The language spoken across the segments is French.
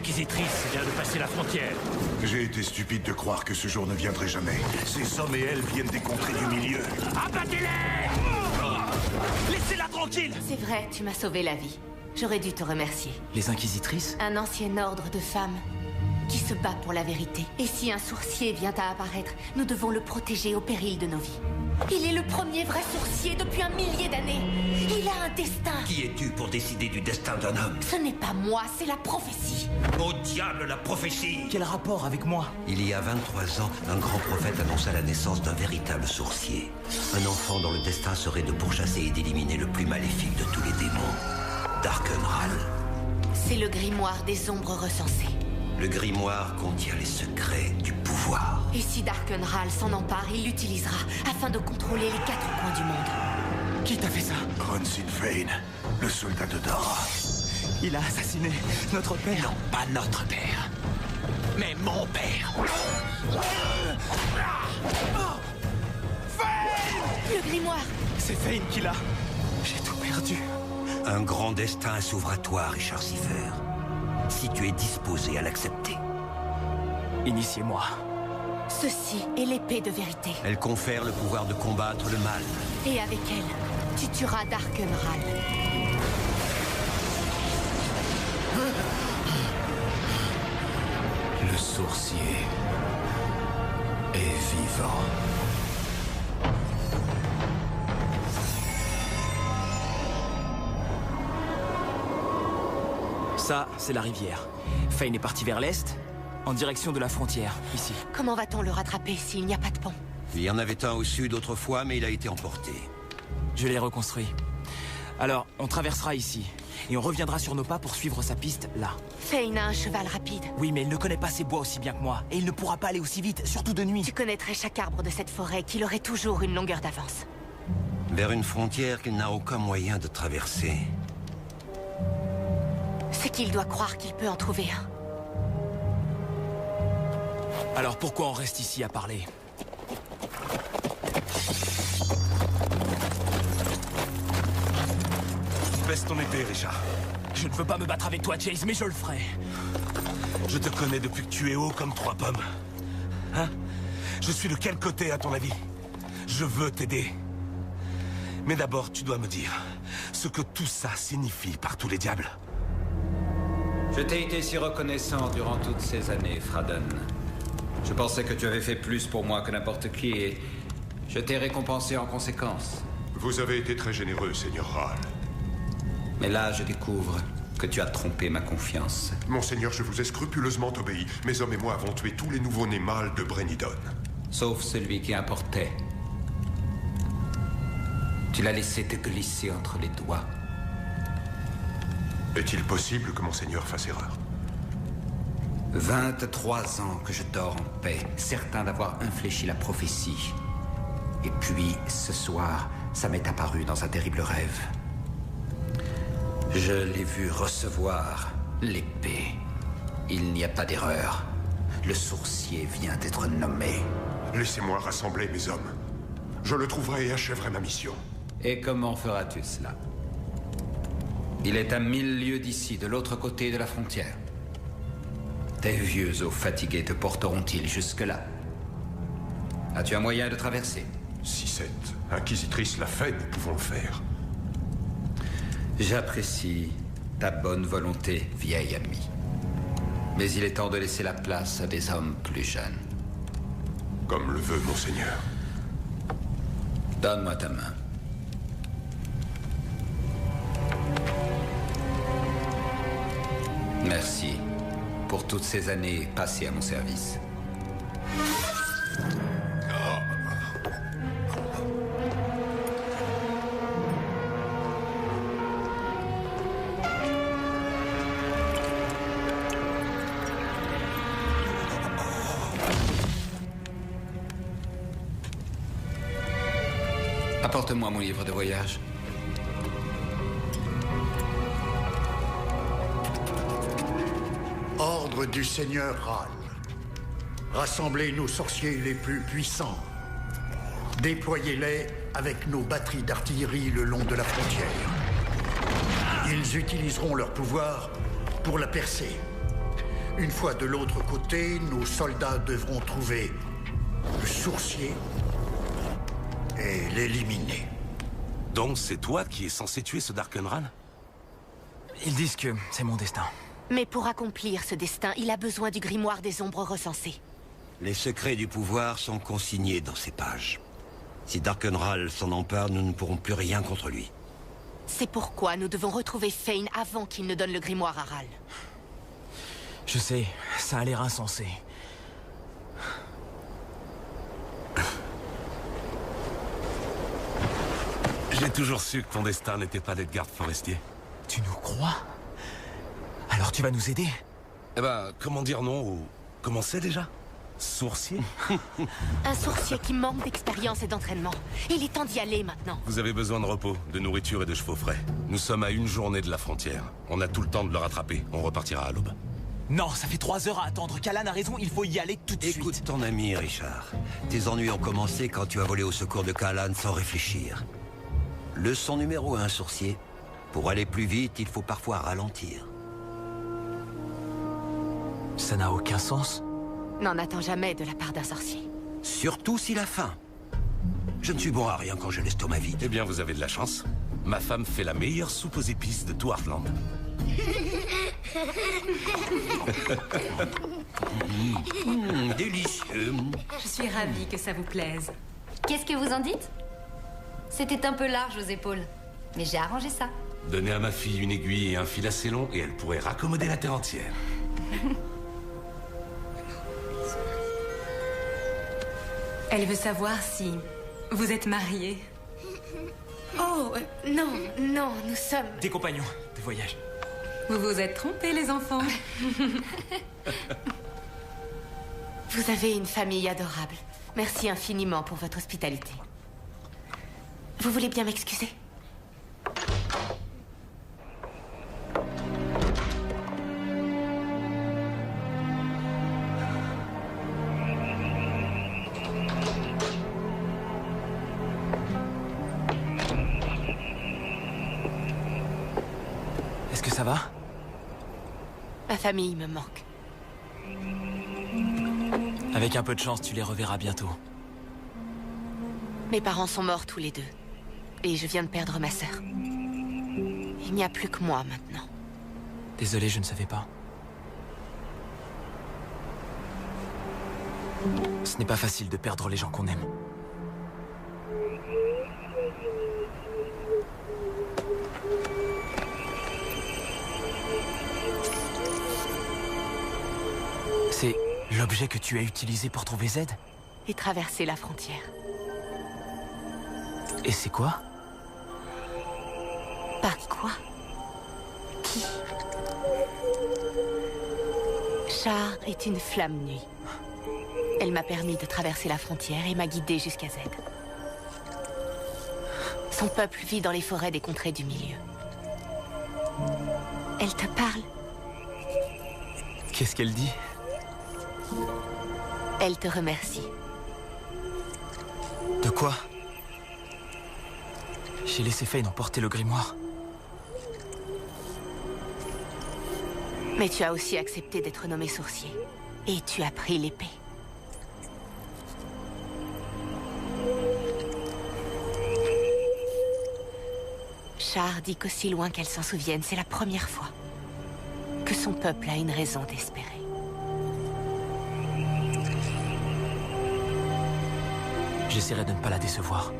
Inquisitrice vient de passer la frontière. J'ai été stupide de croire que ce jour ne viendrait jamais. Ces hommes et elles viennent des contrées du milieu. Abattez-les! Laissez-la tranquille! C'est vrai, tu m'as sauvé la vie. J'aurais dû te remercier. Les Inquisitrices? Un ancien ordre de femmes qui se bat pour la vérité. Et si un sourcier vient à apparaître, nous devons le protéger au péril de nos vies. Il est le premier vrai sourcier depuis un millier d'années. Il a un destin. Qui es-tu pour décider du destin d'un homme? Ce n'est pas moi, c'est la prophétie. Au diable la prophétie! Quel rapport avec moi? Il y a 23 ans, un grand prophète annonça la naissance d'un véritable sourcier. Un enfant dont le destin serait de pourchasser et d'éliminer le plus maléfique de tous les démons, Darkenral. C'est le grimoire des ombres recensées. Le grimoire contient les secrets du pouvoir. Et si Darkenral s'en empare, il l'utilisera afin de contrôler les 4 coins du monde. Qui t'a fait ça? Ron Sinfane, le soldat de Dara. Il a assassiné notre père. Non, pas notre père, mais mon père. Le grimoire! C'est Fane qui l'a. J'ai tout perdu. Un grand destin s'ouvre à toi, Richard Cipher. Si tu es disposé à l'accepter. Initiez-moi. Ceci est l'épée de vérité. Elle confère le pouvoir de combattre le mal. Et avec elle, tu tueras Darkenral. Le sourcier est vivant. Ça, c'est la rivière. Fane est parti vers l'est, en direction de la frontière, ici. Comment va-t-on le rattraper s'il n'y a pas de pont? Il y en avait un au sud autrefois, mais il a été emporté. Je l'ai reconstruit. Alors, on traversera ici, et on reviendra sur nos pas pour suivre sa piste là. Fane a un cheval rapide. Oui, mais il ne connaît pas ces bois aussi bien que moi, et il ne pourra pas aller aussi vite, surtout de nuit. Tu connaîtrais chaque arbre de cette forêt qu'il aurait toujours une longueur d'avance. Vers une frontière qu'il n'a aucun moyen de traverser. C'est qu'il doit croire qu'il peut en trouver un. Alors pourquoi on reste ici à parler? Baisse ton épée, Richard. Je ne veux pas me battre avec toi, Chase, mais je le ferai. Je te connais depuis que tu es haut comme 3 pommes. Hein? Je suis de quel côté, à ton avis? Je veux t'aider. Mais d'abord, tu dois me dire ce que tout ça signifie par tous les diables. Je t'ai été si reconnaissant durant toutes ces années, Fraden. Je pensais que tu avais fait plus pour moi que n'importe qui et je t'ai récompensé en conséquence. Vous avez été très généreux, Seigneur Ral. Mais là, je découvre que tu as trompé ma confiance. Monseigneur, je vous ai scrupuleusement obéi. Mes hommes et moi avons tué tous les nouveaux-nés mâles de Brennidon. Sauf celui qui importait. Tu l'as laissé te glisser entre les doigts. Est-il possible que Monseigneur fasse erreur? 23 ans que je dors en paix, certain d'avoir infléchi la prophétie. Et puis, ce soir, ça m'est apparu dans un terrible rêve. Je l'ai vu recevoir l'épée. Il n'y a pas d'erreur. Le sourcier vient d'être nommé. Laissez-moi rassembler mes hommes. Je le trouverai et achèverai ma mission. Et comment feras-tu cela? Il est à 1000 lieues d'ici, de l'autre côté de la frontière. Tes vieux os fatigués te porteront-ils jusque-là? As-tu un moyen de traverser? Si cette inquisitrice l'a fait, nous pouvons le faire. J'apprécie ta bonne volonté, vieil ami. Mais il est temps de laisser la place à des hommes plus jeunes. Comme le veut Monseigneur. Donne-moi ta main. Merci pour toutes ces années passées à mon service. Apporte-moi mon livre de voyage. Ordre du Seigneur Ral. Rassemblez nos sorciers les plus puissants. Déployez-les avec nos batteries d'artillerie le long de la frontière. Ils utiliseront leur pouvoir pour la percer. Une fois de l'autre côté, nos soldats devront trouver le sourcier et l'éliminer. Donc c'est toi qui es censé tuer ce Darkenran? Ils disent que c'est mon destin. Mais pour accomplir ce destin, il a besoin du grimoire des ombres recensé. Les secrets du pouvoir sont consignés dans ces pages. Si Darkenral s'en empare, nous ne pourrons plus rien contre lui. C'est pourquoi nous devons retrouver Fane avant qu'il ne donne le grimoire à Ral. Je sais, ça a l'air insensé. J'ai toujours su que ton destin n'était pas d'être garde forestier. Tu nous crois? Alors tu vas nous aider? Eh ben, comment dire non ou... Comment c'est déjà? Sourcier? Un sourcier qui manque d'expérience et d'entraînement. Il est temps d'y aller maintenant. Vous avez besoin de repos, de nourriture et de chevaux frais. Nous sommes à 1 journée de la frontière. On a tout le temps de le rattraper. On repartira à l'aube. Non, ça fait 3 heures à attendre. Callan a raison, il faut y aller tout de suite. Écoute ton ami, Richard. Tes ennuis ont commencé quand tu as volé au secours de Callan sans réfléchir. Leçon numéro 1, sourcier. Pour aller plus vite, il faut parfois ralentir. Ça n'a aucun sens. N'en attends jamais de la part d'un sorcier. Surtout s'il a faim. Je ne suis bon à rien quand j'ai l'estomac vide. Eh bien, vous avez de la chance. Ma femme fait la meilleure soupe aux épices de tout Heartland. Délicieux. Je suis ravie que ça vous plaise. Qu'est-ce que vous en dites? C'était un peu large aux épaules. Mais j'ai arrangé ça. Donnez à ma fille une aiguille et un fil assez long et elle pourrait raccommoder la terre entière. Elle veut savoir si vous êtes mariés. Oh, non, non, nous sommes... Des compagnons de voyage. Vous vous êtes trompés, les enfants. Vous avez une famille adorable. Merci infiniment pour votre hospitalité. Vous voulez bien m'excuser? Est-ce que ça va? Ma famille me manque. Avec un peu de chance, tu les reverras bientôt. Mes parents sont morts tous les deux. Et je viens de perdre ma sœur. Il n'y a plus que moi maintenant. Désolé, je ne savais pas. Ce n'est pas facile de perdre les gens qu'on aime. C'est l'objet que tu as utilisé pour trouver Z? Et traverser la frontière. Et c'est quoi? Pas quoi? Qui? Char est une flamme nuit. Elle m'a permis de traverser la frontière et m'a guidée jusqu'à Z. Son peuple vit dans les forêts des contrées du milieu. Elle te parle? Qu'est-ce qu'elle dit? Elle te remercie. De quoi? J'ai laissé Fane emporter le grimoire. Mais tu as aussi accepté d'être nommé sourcier. Et tu as pris l'épée. Char dit qu'aussi loin qu'elle s'en souvienne, c'est la première fois que son peuple a une raison d'espérer. J'essaierai de ne pas la décevoir.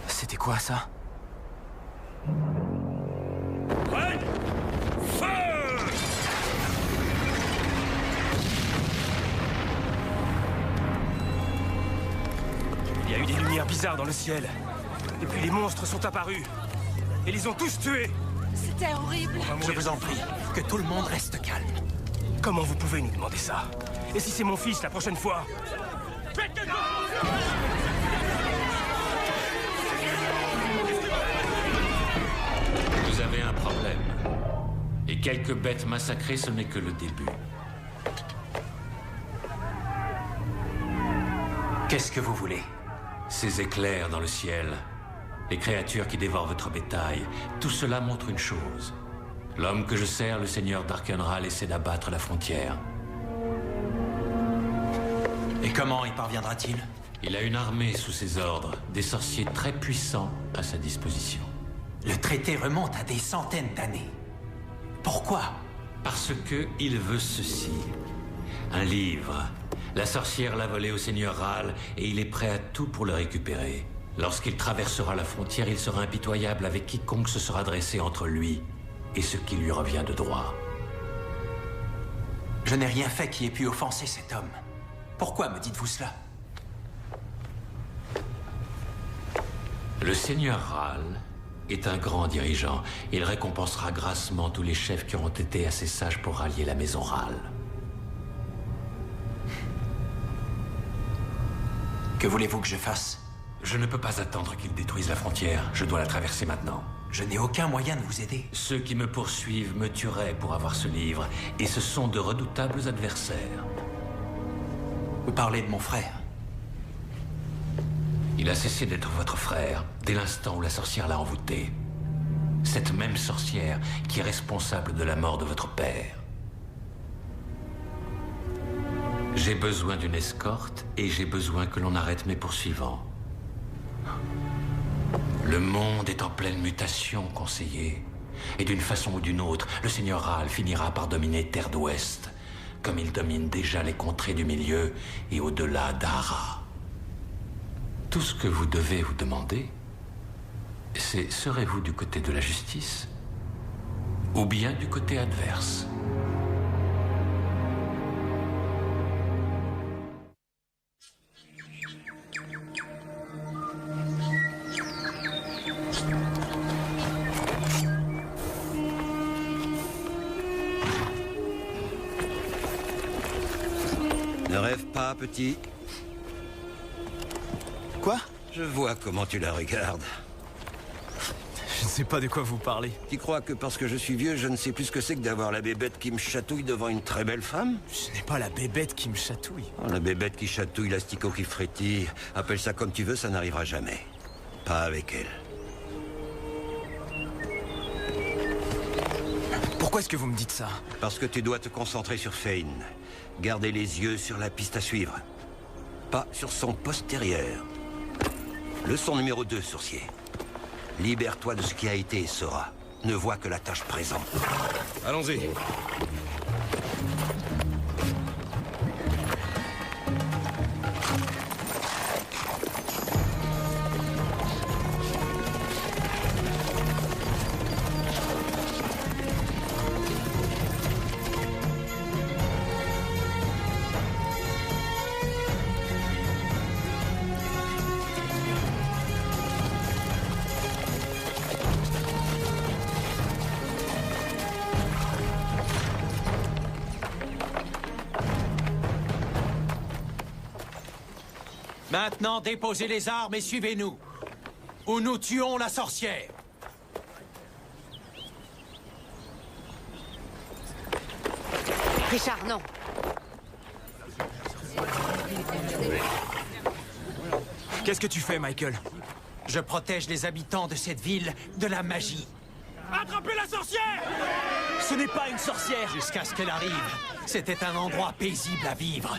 C'était quoi ça? Ouais. Feu! Il y a eu des lumières bizarres dans le ciel. Et puis les monstres sont apparus. Et ils ont tous tués. C'était horrible. Je vous en prie, que tout le monde reste calme. Comment vous pouvez nous demander ça? Et si c'est mon fils la prochaine fois? Vous avez un problème. Et quelques bêtes massacrées, ce n'est que le début. Qu'est-ce que vous voulez? Ces éclairs dans le ciel, les créatures qui dévorent votre bétail, tout cela montre une chose. L'homme que je sers, le seigneur d'Arkenral, essaie d'abattre la frontière. Et comment y parviendra-t-il? Il a une armée sous ses ordres, des sorciers très puissants à sa disposition. Le traité remonte à des centaines d'années. Pourquoi? Parce que il veut ceci. Un livre. La sorcière l'a volé au seigneur Ral et il est prêt à tout pour le récupérer. Lorsqu'il traversera la frontière, il sera impitoyable avec quiconque se sera dressé entre lui et ce qui lui revient de droit. Je n'ai rien fait qui ait pu offenser cet homme. Pourquoi me dites-vous cela? Le seigneur Ral est un grand dirigeant. Il récompensera grassement tous les chefs qui auront été assez sages pour rallier la maison Ral. Que voulez-vous que je fasse? Je ne peux pas attendre qu'ils détruisent la frontière. Je dois la traverser maintenant. Je n'ai aucun moyen de vous aider. Ceux qui me poursuivent me tueraient pour avoir ce livre. Et ce sont de redoutables adversaires. Vous parlez de mon frère. Il a cessé d'être votre frère dès l'instant où la sorcière l'a envoûté. Cette même sorcière qui est responsable de la mort de votre père. J'ai besoin d'une escorte et j'ai besoin que l'on arrête mes poursuivants. Le monde est en pleine mutation, conseiller. Et d'une façon ou d'une autre, le seigneur Ral finira par dominer Terre d'Ouest, comme il domine déjà les contrées du milieu et au-delà d'Ara. Tout ce que vous devez vous demander, c'est serez-vous du côté de la justice ou bien du côté adverse? Ne rêve pas, petit. Quoi? Je vois comment tu la regardes. Je ne sais pas de quoi vous parlez. Tu crois que parce que je suis vieux, je ne sais plus ce que c'est que d'avoir la bébête qui me chatouille devant une très belle femme? Ce n'est pas la bébête qui me chatouille. Oh, la bébête qui chatouille, l'asticot qui frétille. Appelle ça comme tu veux, ça n'arrivera jamais. Pas avec elle. Pourquoi est-ce que vous me dites ça? Parce que tu dois te concentrer sur Fane. Garder les yeux sur la piste à suivre. Pas sur son postérieur. Leçon numéro 2, sorcier. Libère-toi de ce qui a été et sera. Ne vois que la tâche présente. Allons-y. Maintenant, déposez les armes et suivez-nous. Ou nous tuons la sorcière. Richard, non. Qu'est-ce que tu fais, Michael? Je protège les habitants de cette ville de la magie. Attrapez la sorcière! Ce n'est pas une sorcière! Jusqu'à ce qu'elle arrive, c'était un endroit paisible à vivre.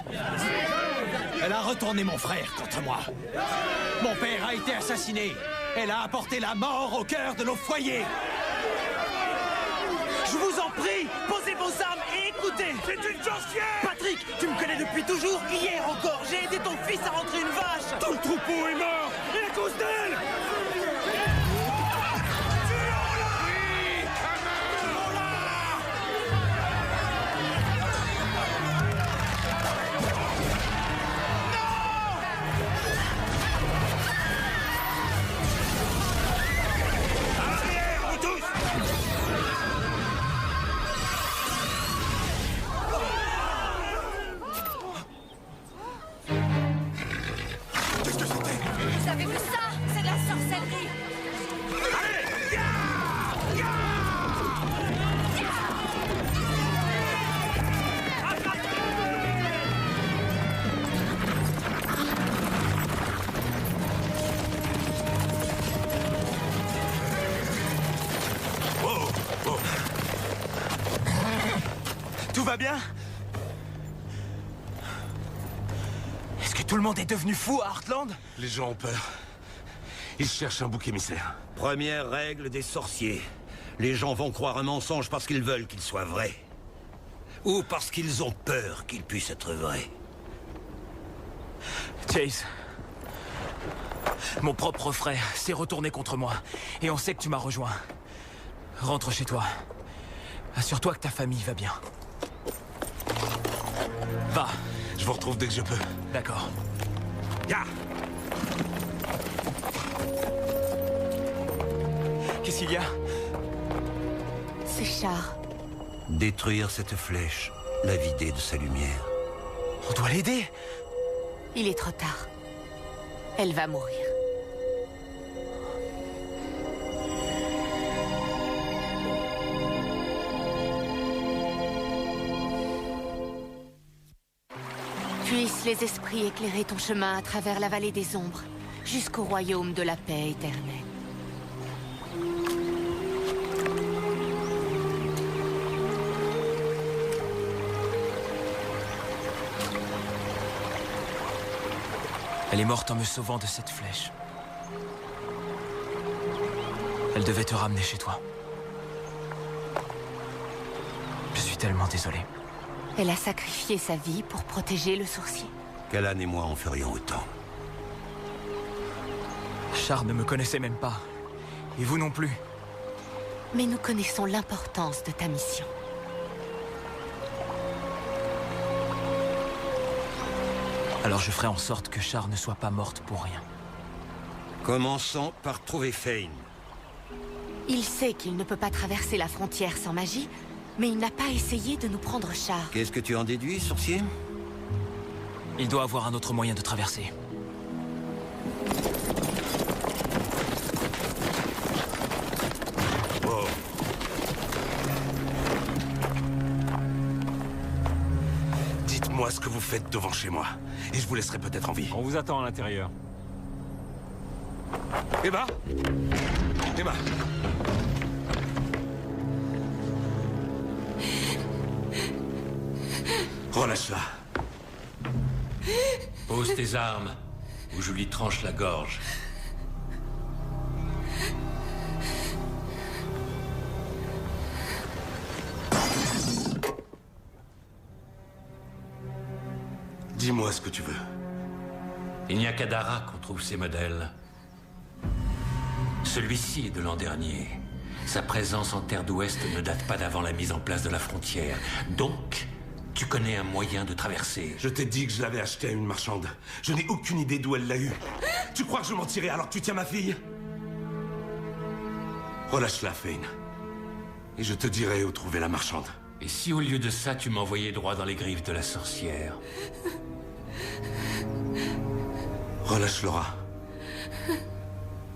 Elle a retourné mon frère contre moi. Mon père a été assassiné. Elle a apporté la mort au cœur de nos foyers. Je vous en prie, posez vos armes et écoutez! C'est une sorcière! Patrick, tu me connais depuis toujours. Hier encore, j'ai aidé ton fils à rentrer une vache. Tout le troupeau est mort! Et à cause d'elle! Vous avez vu ça? C'est de la sorcière! va bien? Est-ce que tout le monde est devenu fou à Heartland? Les gens ont peur. Ils cherchent un bouc émissaire. Première règle des sorciers. Les gens vont croire un mensonge parce qu'ils veulent qu'il soit vrai. Ou parce qu'ils ont peur qu'il puisse être vrai. Chase. Mon propre frère s'est retourné contre moi. Et on sait que tu m'as rejoint. Rentre chez toi. Assure-toi que ta famille va bien. Va. Je vous retrouve dès que je peux. D'accord. Ya! Qu'est-ce qu'il y a? C'est Char. Détruire cette flèche, la vider de sa lumière. On doit l'aider. Il est trop tard. Elle va mourir. Puissent les esprits éclairer ton chemin à travers la vallée des ombres, jusqu'au royaume de la paix éternelle. Elle est morte en me sauvant de cette flèche. Elle devait te ramener chez toi. Je suis tellement désolé. Elle a sacrifié sa vie pour protéger le sourcier. Callan et moi en ferions autant. Char ne me connaissait même pas. Et vous non plus. Mais nous connaissons l'importance de ta mission. Alors je ferai en sorte que Char ne soit pas morte pour rien. Commençons par trouver Fane. Il sait qu'il ne peut pas traverser la frontière sans magie, mais il n'a pas essayé de nous prendre Char. Qu'est-ce que tu en déduis, sorcier? Il doit avoir un autre moyen de traverser. Oh. Dites-moi ce que vous faites devant chez moi, et je vous laisserai peut-être en vie. On vous attend à l'intérieur. Emma? Emma? Relâche-la. Pose tes armes, ou je lui tranche la gorge. Dis-moi ce que tu veux. Il n'y a qu'à Dara qu'on trouve ces modèles. Celui-ci est de l'an dernier. Sa présence en Terre d'Ouest ne date pas d'avant la mise en place de la frontière. Donc, tu connais un moyen de traverser. Je t'ai dit que je l'avais acheté à une marchande. Je n'ai aucune idée d'où elle l'a eu. Tu crois que je mentirais alors que tu tiens ma fille? Relâche-la, Fane. Et je te dirai où trouver la marchande. Et si au lieu de ça, tu m'envoyais droit dans les griffes de la sorcière? Relâche Laura.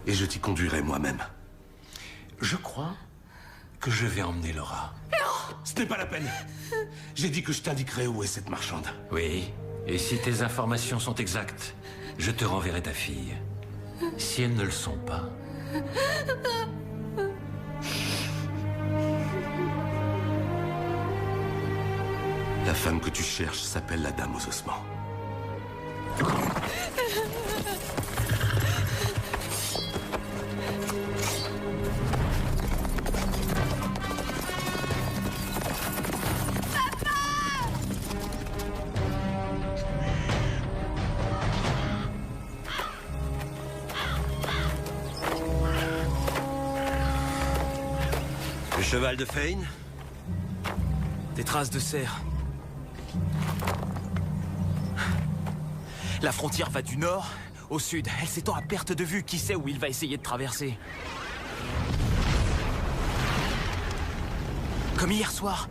Et je t'y conduirai moi-même. Je crois que je vais emmener Laura. Non! Ce n'est pas la peine. J'ai dit que je t'indiquerai où est cette marchande. Oui, et si tes informations sont exactes, je te renverrai ta fille. Si elles ne le sont pas... La femme que tu cherches s'appelle la Dame aux Ossements. Le cheval de Fane? Des traces de cerf. La frontière va du nord au sud. Elle s'étend à perte de vue. Qui sait où il va essayer de traverser? Comme hier soir.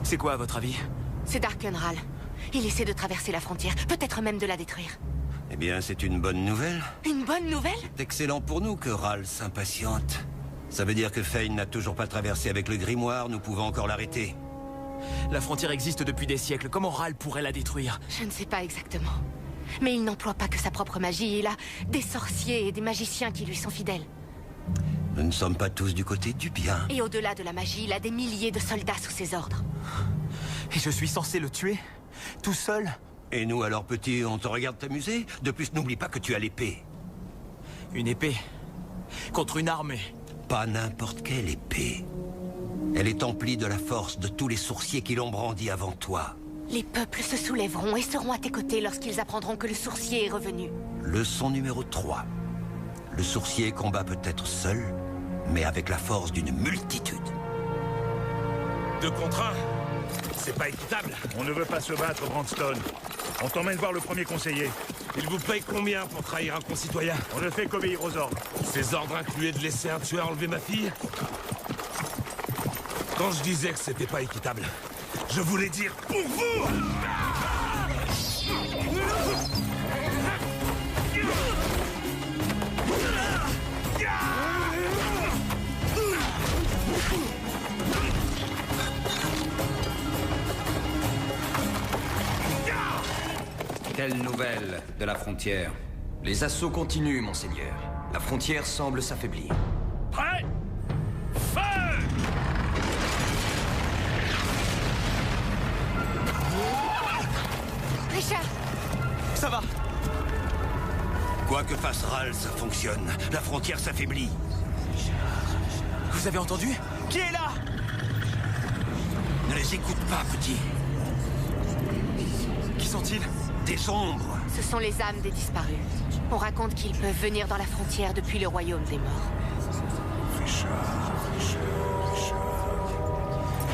C'est quoi, à votre avis? C'est Darkenral. Il essaie de traverser la frontière, peut-être même de la détruire. Eh bien, c'est une bonne nouvelle. Une bonne nouvelle? C'est excellent pour nous que Ral s'impatiente. Ça veut dire que Fane n'a toujours pas traversé avec le grimoire, nous pouvons encore l'arrêter. La frontière existe depuis des siècles. Comment Ral pourrait la détruire? Je ne sais pas exactement. Mais il n'emploie pas que sa propre magie. Il a des sorciers et des magiciens qui lui sont fidèles. Nous ne sommes pas tous du côté du bien. Et au-delà de la magie, il a des milliers de soldats sous ses ordres. Et je suis censé le tuer? Tout seul? Et nous alors, petit, on te regarde t'amuser? De plus, n'oublie pas que tu as l'épée. Une épée? Contre une armée? Pas n'importe quelle épée. Elle est emplie de la force de tous les sourciers qui l'ont brandie avant toi. Les peuples se soulèveront et seront à tes côtés lorsqu'ils apprendront que le sourcier est revenu. Leçon numéro 3. Le sourcier combat peut-être seul, mais avec la force d'une multitude. 2 contre 1. C'est pas équitable. On ne veut pas se battre, Brandstone. On t'emmène voir le premier conseiller. Il vous paye combien pour trahir un concitoyen? On ne fait qu'obéir aux ordres. Ces ordres incluaient de laisser un tueur enlever ma fille? Quand je disais que c'était pas équitable, je voulais dire pour vous! Quelle nouvelle de la frontière? Les assauts continuent, monseigneur. La frontière semble s'affaiblir. Prêt? Feu! Richard! Ça va! Quoi que fasse Ral, ça fonctionne. La frontière s'affaiblit. Vous avez entendu? Qui est là? Ne les écoute pas, petit. Qui sont-ils? Des ombres. Ce sont les âmes des disparus. On raconte qu'ils peuvent venir dans la frontière depuis le royaume des morts. Richard.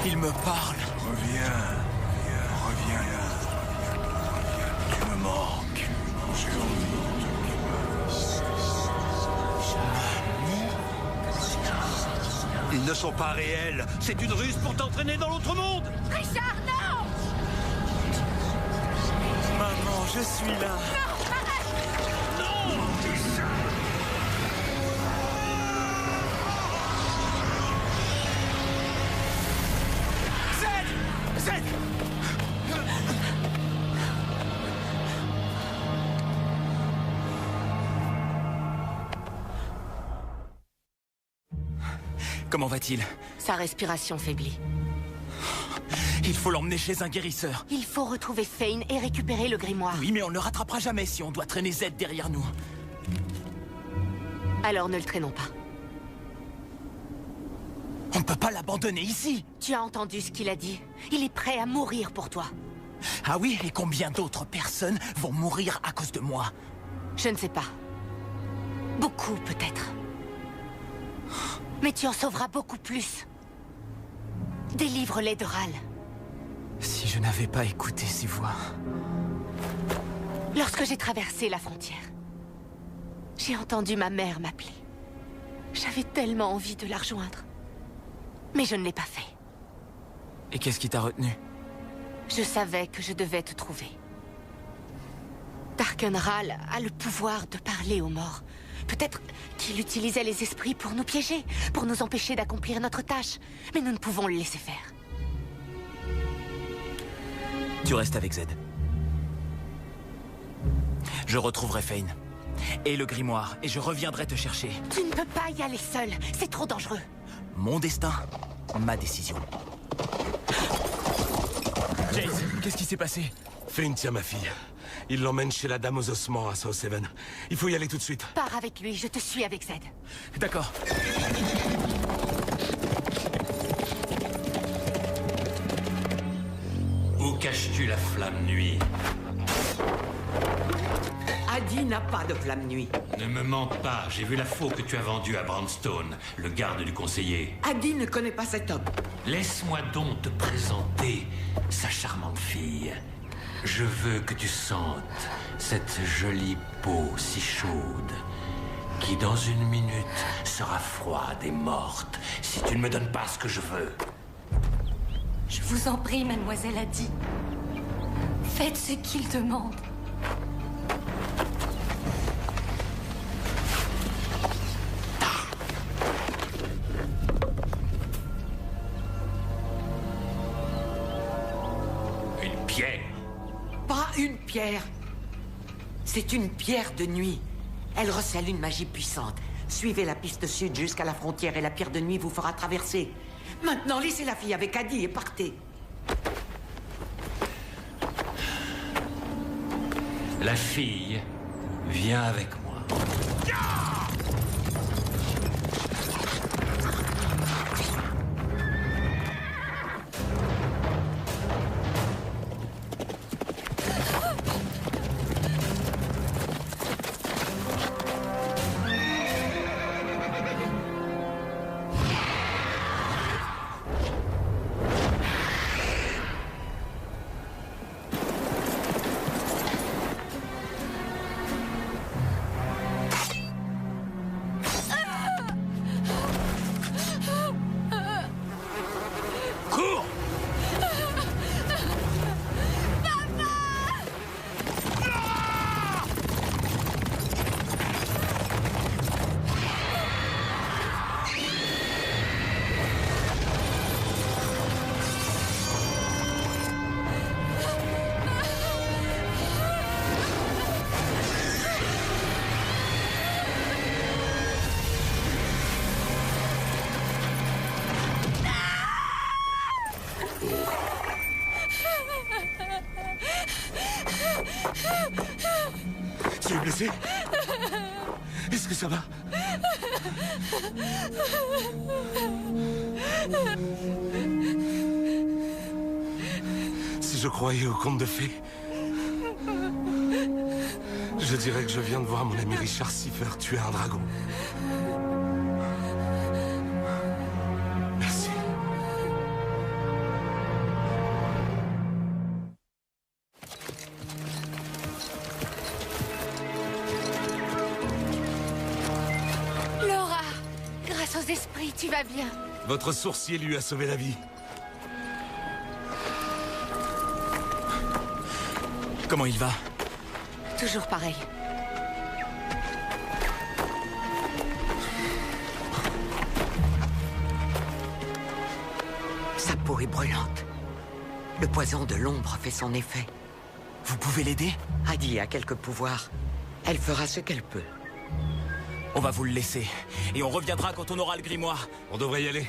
Il me parle. Reviens là. Tu me manques. J'ai envie de Ils ne sont pas réels. C'est une ruse pour t'entraîner dans l'autre monde. Richard, non! Maman, je suis là. Non, arrête! Non! Zed! Comment va-t-il? Sa respiration faiblit. Il faut l'emmener chez un guérisseur. Il faut retrouver Fane et récupérer le grimoire. Oui, mais on ne le rattrapera jamais si on doit traîner Zed derrière nous. Alors ne le traînons pas. On ne peut pas l'abandonner ici. Tu as entendu ce qu'il a dit. Il est prêt à mourir pour toi. Ah oui, et combien d'autres personnes vont mourir à cause de moi? Je ne sais pas. Beaucoup, peut-être. Mais tu en sauveras beaucoup plus. Délivre-les de Ral. Si je n'avais pas écouté ses voix... Lorsque j'ai traversé la frontière, j'ai entendu ma mère m'appeler. J'avais tellement envie de la rejoindre. Mais je ne l'ai pas fait. Et qu'est-ce qui t'a retenu? Je savais que je devais te trouver. Darkenral a le pouvoir de parler aux morts. Peut-être qu'il utilisait les esprits pour nous piéger, pour nous empêcher d'accomplir notre tâche. Mais nous ne pouvons le laisser faire. Tu restes avec Zed. Je retrouverai Fane. Et le grimoire, et je reviendrai te chercher. Tu ne peux pas y aller seul, c'est trop dangereux. Mon destin, ma décision. Jace, qu'est-ce qui s'est passé? Fane tient ma fille. Il l'emmène chez la dame aux ossements à South Haven. Il faut y aller tout de suite. Pars avec lui, je te suis avec Zed. D'accord. Où caches-tu la flamme nuit? Adi n'a pas de flamme nuit. Ne me mens pas, j'ai vu la faux que tu as vendue à Brandstone, le garde du conseiller. Adi ne connaît pas cet homme. Laisse-moi donc te présenter sa charmante fille. Je veux que tu sentes cette jolie peau si chaude, qui dans une minute sera froide et morte si tu ne me donnes pas ce que je veux. Je vous en prie, mademoiselle Adi. Faites ce qu'il demande. Une pierre? Pas une pierre. C'est une pierre de nuit. Elle recèle une magie puissante. Suivez la piste sud jusqu'à la frontière et la pierre de nuit vous fera traverser. Maintenant, laissez la fille avec Adi et partez. La fille vient avec moi. Tu es blessé? Est-ce que ça va? Si je croyais au conte de fées, je dirais que je viens de voir mon ami Richard Siffer tuer un dragon. Merci. Laura, grâce aux esprits, tu vas bien. Votre sourcier lui a sauvé la vie. Comment il va? Toujours pareil. Sa peau est brûlante. Le poison de l'ombre fait son effet. Vous pouvez l'aider? Adi a quelques pouvoirs. Elle fera ce qu'elle peut. On va vous le laisser. Et on reviendra quand on aura le grimoire. On devrait y aller.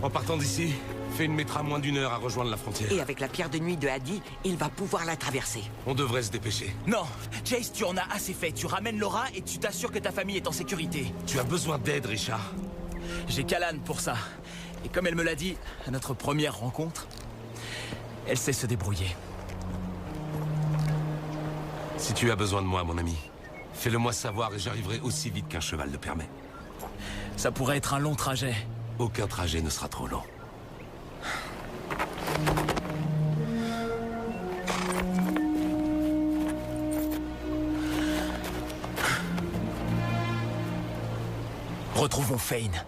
En partant d'ici, Fane mettra moins d'1 heure à rejoindre la frontière. Et avec la pierre de nuit de Adi, il va pouvoir la traverser. On devrait se dépêcher. Non, Chase, tu en as assez fait. Tu ramènes Laura et tu t'assures que ta famille est en sécurité. Tu as besoin d'aide, Richard. J'ai Callan pour ça. Et comme elle me l'a dit à notre première rencontre, elle sait se débrouiller. Si tu as besoin de moi, mon ami, fais-le moi savoir et j'arriverai aussi vite qu'un cheval le permet. Ça pourrait être un long trajet. Aucun trajet ne sera trop long. Retrouvons Fane.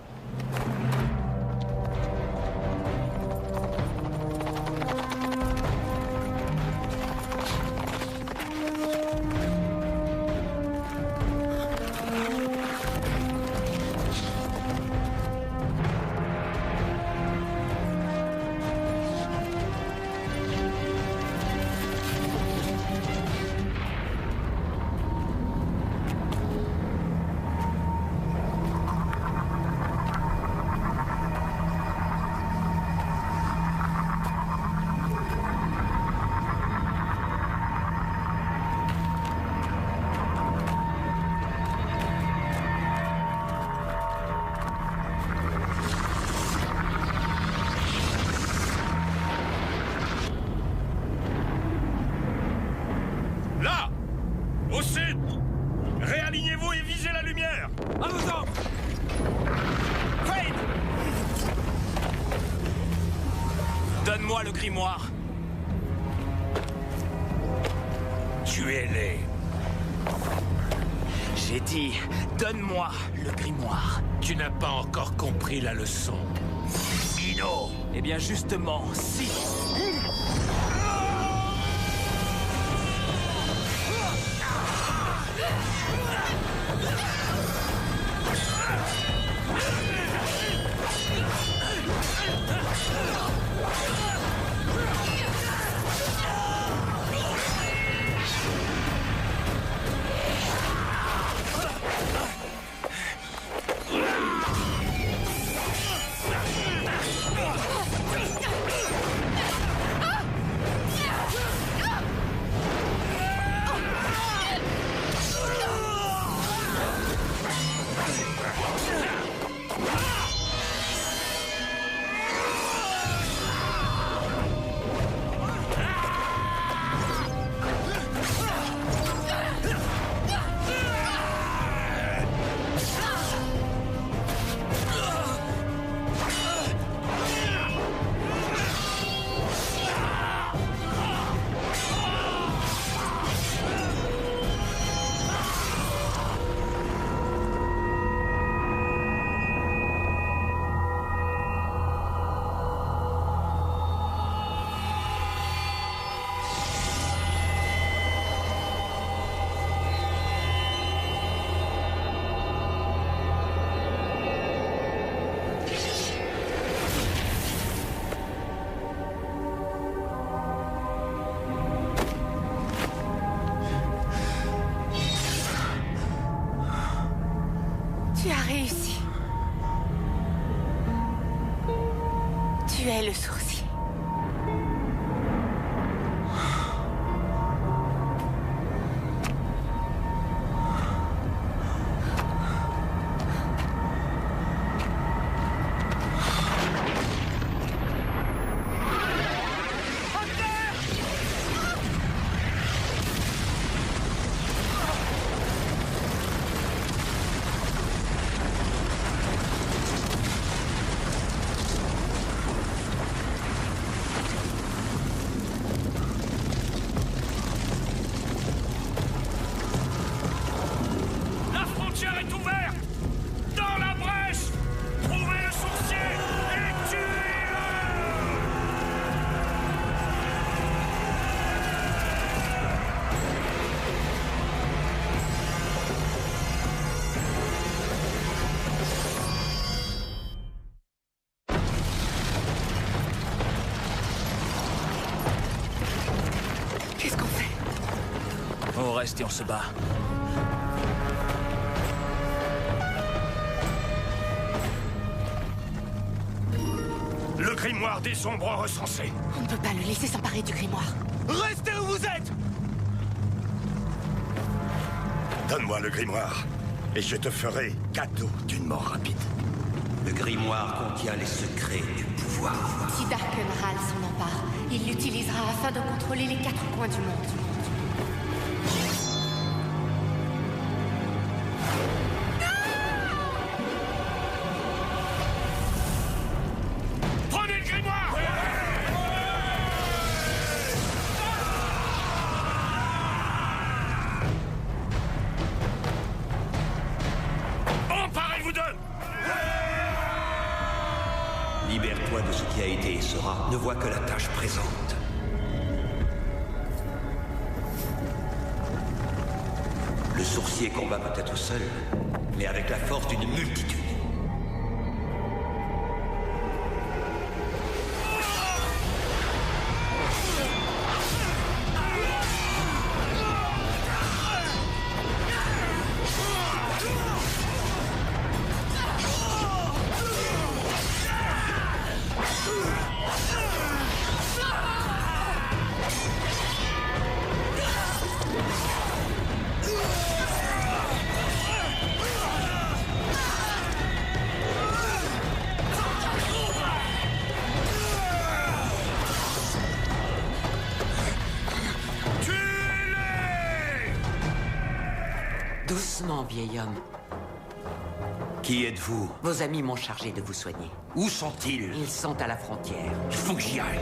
Là! Au sud! Réalignez-vous et visez la lumière! À vos ordres! Fane! Donne-moi le grimoire. Tuez-les! J'ai dit, donne-moi le grimoire. Tu n'as pas encore compris la leçon. Ino! Eh bien justement, si. Tu as réussi. Tu es le sourcier. Et on se bat. Le grimoire des ombres recensé. On ne peut pas le laisser s'emparer du grimoire. Restez où vous êtes! Donne-moi le grimoire, et je te ferai cadeau d'une mort rapide. Le grimoire contient les secrets du pouvoir. Si Darkenral s'en empare, il l'utilisera afin de contrôler les 4 coins du monde. Libère-toi de ce qui a été et sera. Ne vois que la tâche présente. Le sourcier combat peut-être seul, mais avec la force d'une multitude. Doucement, vieil homme. Qui êtes-vous? Vos amis m'ont chargé de vous soigner. Où sont-ils? Ils sont à la frontière. Il faut que j'y aille.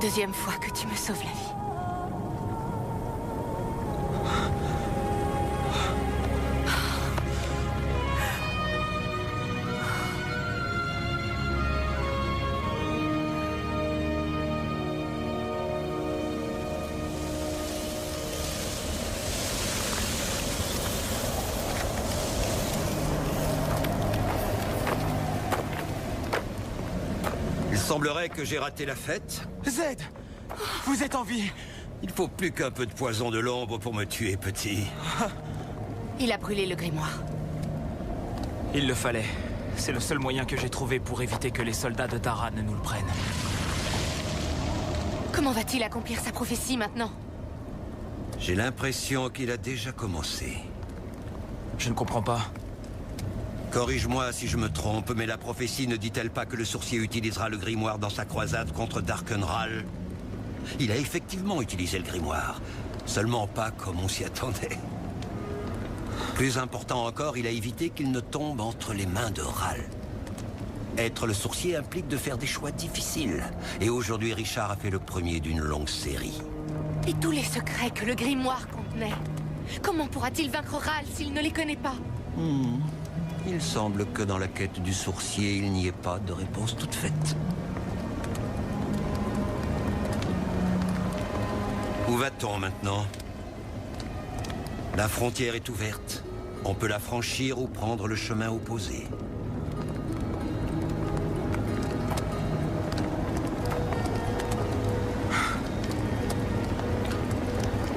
deuxième fois que tu me sauves la vie. Il semblerait que j'ai raté la fête. Zed, vous êtes en vie. Il faut plus qu'un peu de poison de l'ombre pour me tuer, petit. Il a brûlé le grimoire. Il le fallait. C'est le seul moyen que j'ai trouvé pour éviter que les soldats de Dara ne nous le prennent. Comment va-t-il accomplir sa prophétie maintenant? J'ai l'impression qu'il a déjà commencé. Je ne comprends pas. Corrige-moi si je me trompe, mais la prophétie ne dit-elle pas que le sorcier utilisera le grimoire dans sa croisade contre Darkenral? Il a effectivement utilisé le grimoire, seulement pas comme on s'y attendait. Plus important encore, il a évité qu'il ne tombe entre les mains de Ral. Être le sorcier implique de faire des choix difficiles, et aujourd'hui Richard a fait le premier d'une longue série. Et tous les secrets que le grimoire contenait. Comment pourra-t-il vaincre Ral s'il ne les connaît pas? Il semble que dans la quête du sorcier, il n'y ait pas de réponse toute faite. Où va-t-on maintenant? La frontière est ouverte. On peut la franchir ou prendre le chemin opposé.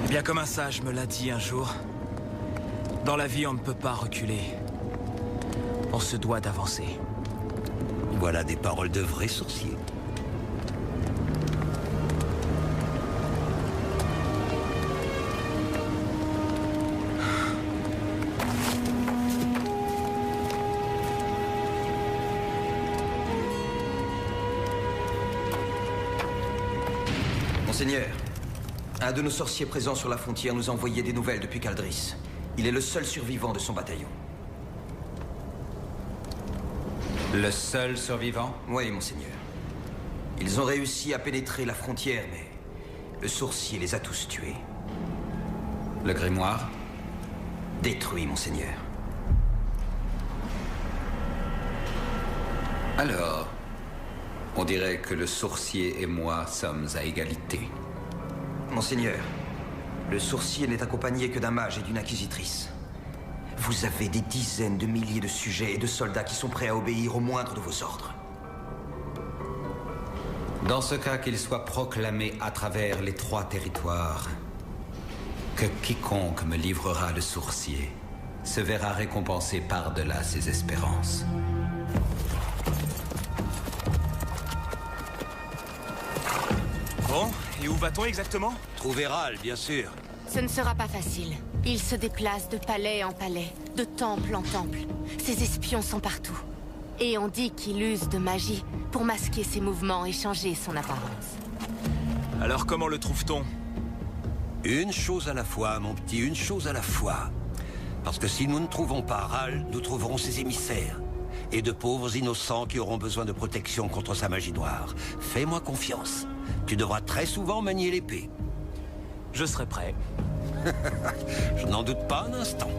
Eh bien, comme un sage me l'a dit un jour, dans la vie, on ne peut pas reculer. On se doit d'avancer. Voilà des paroles de vrais sorciers. Monseigneur, un de nos sorciers présents sur la frontière nous a envoyé des nouvelles depuis Caldris. Il est le seul survivant de son bataillon. Le seul survivant? Oui, monseigneur. Ils ont réussi à pénétrer la frontière, mais le sorcier les a tous tués. Le grimoire? Détruit, monseigneur. Alors, on dirait que le sorcier et moi sommes à égalité. Monseigneur, le sorcier n'est accompagné que d'un mage et d'une inquisitrice. Vous avez des dizaines de milliers de sujets et de soldats qui sont prêts à obéir au moindre de vos ordres. Dans ce cas, qu'il soit proclamé à travers les 3 territoires que quiconque me livrera le sorcier se verra récompensé par-delà ses espérances. Bon, et où va-t-on exactement? Trouver Ral, bien sûr. Ce ne sera pas facile. Il se déplace de palais en palais, de temple en temple. Ses espions sont partout. Et on dit qu'il use de magie pour masquer ses mouvements et changer son apparence. Alors comment le trouve-t-on? Une chose à la fois, mon petit, une chose à la fois. Parce que si nous ne trouvons pas Ral, nous trouverons ses émissaires. Et de pauvres innocents qui auront besoin de protection contre sa magie noire. Fais-moi confiance. Tu devras très souvent manier l'épée. Je serai prêt. Je n'en doute pas un instant.